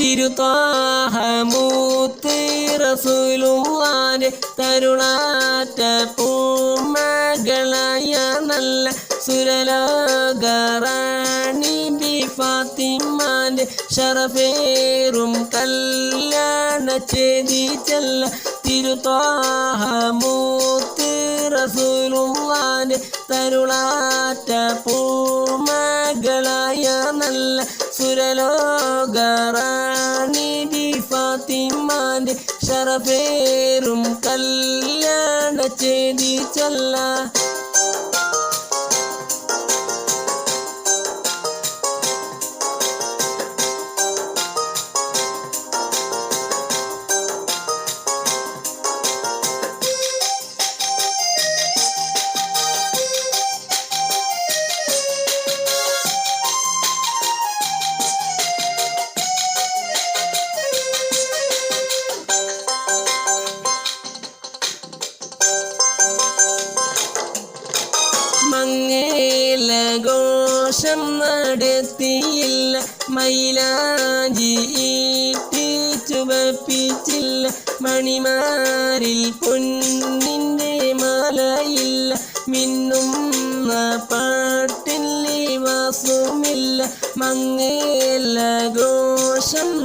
തിരുത്വാഹ മൂത്ത് റസൂലുള്ളാന്റെ തരുളാറ്റ പൂമകളായ നല്ല സുരലോകറാണി ബി ഫാത്തിമാന്റെ ഷറഫേറും കല്യാണ ചേതി ചെല്ല തിരുത്വാഹ മൂത്ത് റസൂലുള്ളാന്റെ തരുളാറ്റ പൂമകളായ നല്ല സുരലോകറാണി ബി ഫാത്തിമാന്റെ ഷറഫേറും കല്യാണ ചേതി ചൊല്ല. മംഗളഘോഷം നടത്തിയില്ല, മൈലാഞ്ചി ഇട്ട് ചുവപ്പിച്ചില്ല, മണിമാരിൽ പൊന്നിൻ്റെ മാലയില്ല, മിന്നുന്ന പാട്ടിൽ വാസുമില്ല. മംഗളഘോഷം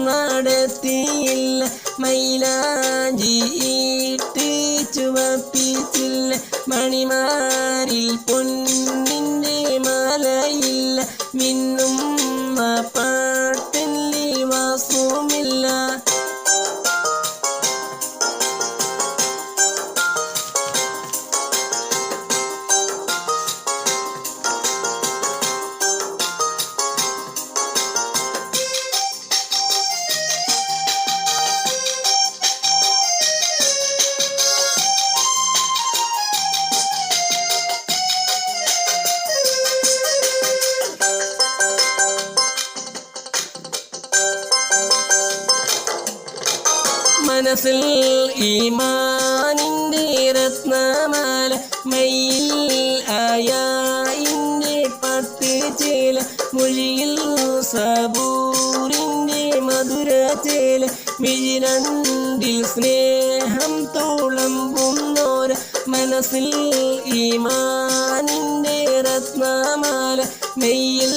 നടത്തിയില്ല, മൈലാഞ്ചി ഇട്ട് ചുവപ്പിച്ചില്ല, മണിമാരിൽ പൊന്നിൻ്റെ മാലയില്ല, മിന്നുന്ന പാട്ടിൽ വാസുമില്ല. മനസ്സിൽ ഈമാനിൻ്റെ രത്നമാല, മയിൽ ആയായിൻ്റെ പത്ത് ചേല, മൊഴിയിൽ സബൂറിൻ്റെ മധുര ചേല, മിഴിരണ്ടിൽ സ്നേഹം തുളുമ്പുന്നോര. മനസ്സിൽ ഈമാനിൻ്റെ രത്നമാല, മയിൽ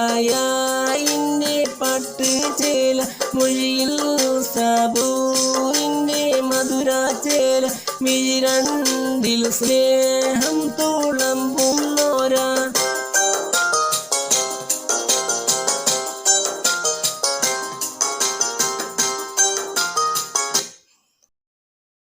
ആയായിൻ്റെ പട്ട് ചേല, മൊഴിയിൽ സബൂറിൻ്റെ മധുര ചേല, മിഴിരണ്ടിൽ സ്നേഹം